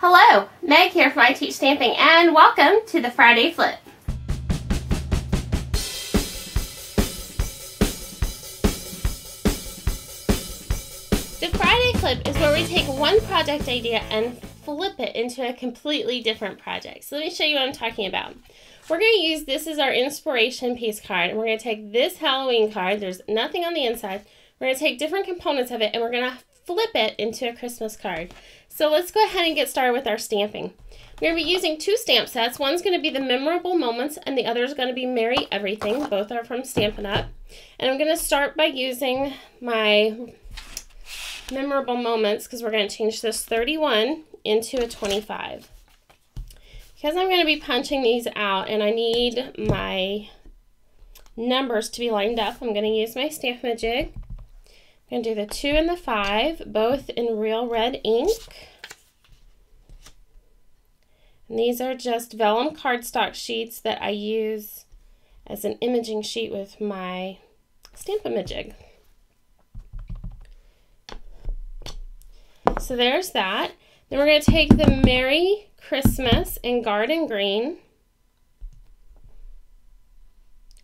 Hello, Meg here from I Teach Stamping, and welcome to the Friday Flip. The Friday Flip is where we take one project idea and flip it into a completely different project. So let me show you what I'm talking about. We're going to use this as our inspiration piece card, and we're going to take this Halloween card. There's nothing on the inside. We're going to take different components of it, and we're going to flip it into a Christmas card. So let's go ahead and get started with our stamping. We're going to be using two stamp sets. One's going to be the Memorable Moments, and the other is going to be Merry Everything. Both are from Stampin' Up. And I'm going to start by using my Memorable Moments because we're going to change this 31 into a 25. Because I'm going to be punching these out and I need my numbers to be lined up, I'm going to use my Stampin' Jig. I'm going to do the 2 and the 5, both in real red ink. And these are just vellum cardstock sheets that I use as an imaging sheet with my Stampin' Jig. So there's that. Then we're going to take the Merry Christmas in Garden Green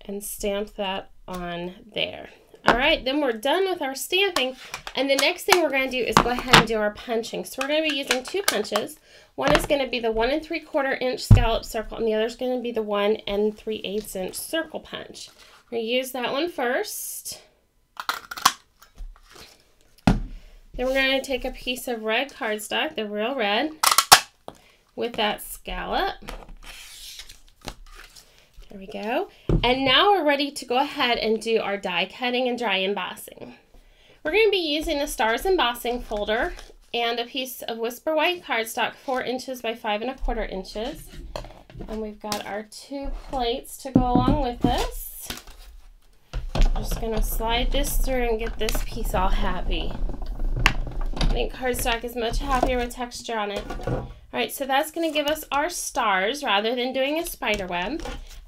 and stamp that on there. Alright, then we're done with our stamping, and the next thing we're going to do is go ahead and do our punching. So we're going to be using two punches. One is going to be the 1 3/4 inch scallop circle, and the other is going to be the 1 3/8 inch circle punch. We're going to use that one first. Then we're going to take a piece of red cardstock, the real red, with that scallop. There we go. And now we're ready to go ahead and do our die cutting and dry embossing. We're going to be using the Stars Embossing folder and a piece of Whisper White cardstock, 4 inches by 5 1/4 inches. And we've got our 2 plates to go along with this. I'm just going to slide this through and get this piece all happy. I think cardstock is much happier with texture on it. Alright, so that's going to give us our stars rather than doing a spider web.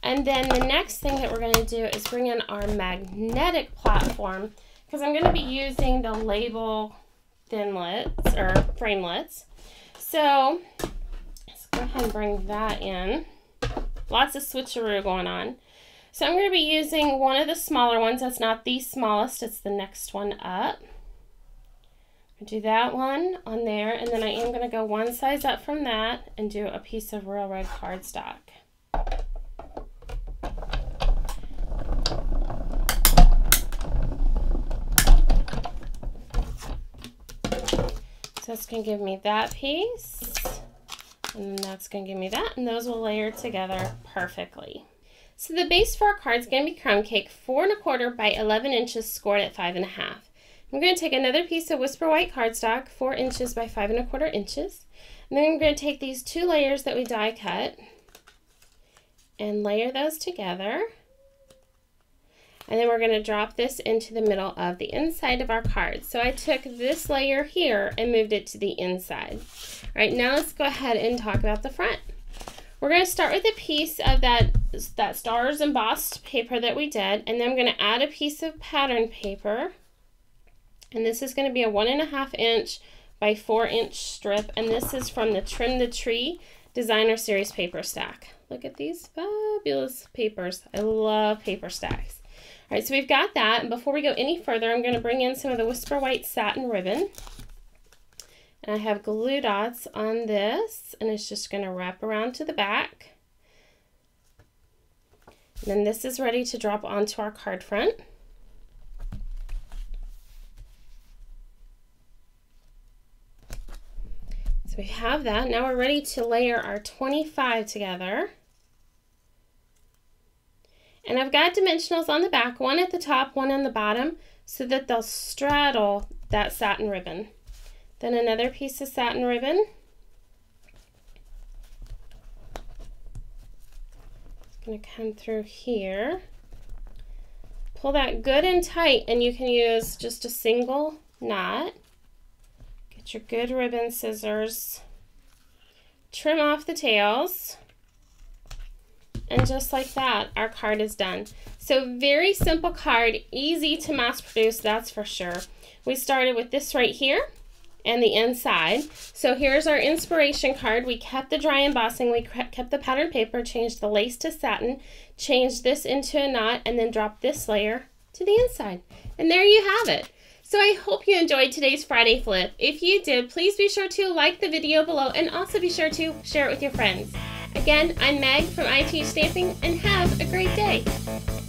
And then the next thing that we're going to do is bring in our magnetic platform, because I'm going to be using the label thinlits or framelits. So let's go ahead and bring that in. Lots of switcheroo going on. So I'm going to be using one of the smaller ones. That's not the smallest, it's the next one up. Do that one on there, and then I am going to go one size up from that and do a piece of real red cardstock. So that's going to give me that piece, and that's going to give me that, and those will layer together perfectly. So the base for our card is going to be crumb cake, 4 1/4 by 11 inches scored at 5 1/2. I'm going to take another piece of Whisper White cardstock, 4 inches by 5 1/4 inches, and then I'm going to take these 2 layers that we die cut and layer those together. And then we're going to drop this into the middle of the inside of our card. So I took this layer here and moved it to the inside. All right, now let's go ahead and talk about the front. We're going to start with a piece of that stars embossed paper that we did, and then I'm going to add a piece of pattern paper. And this is going to be a 1 1/2 inch by 4 inch strip, and this is from the Trim the Tree Designer Series paper stack. Look at these fabulous papers. I love paper stacks. All right, so we've got that, and before we go any further, I'm going to bring in some of the Whisper White satin ribbon. And I have glue dots on this, and it's just going to wrap around to the back. And then this is ready to drop onto our card front. So we have that. Now we're ready to layer our 25 together. And I've got dimensionals on the back, one at the top, one on the bottom, so that they'll straddle that satin ribbon. Then another piece of satin ribbon. It's going to come through here. Pull that good and tight, and you can use just a single knot. Get your good ribbon scissors. Trim off the tails. And just like that, our card is done. So very simple card, easy to mass produce, that's for sure. We started with this right here, and the inside. So here's our inspiration card. We kept the dry embossing, we kept the pattern paper, changed the lace to satin, changed this into a knot, and then dropped this layer to the inside. And there you have it. So I hope you enjoyed today's Friday flip. If you did, please be sure to like the video below and also be sure to share it with your friends. Again, I'm Meg from I Teach Stamping, and have a great day.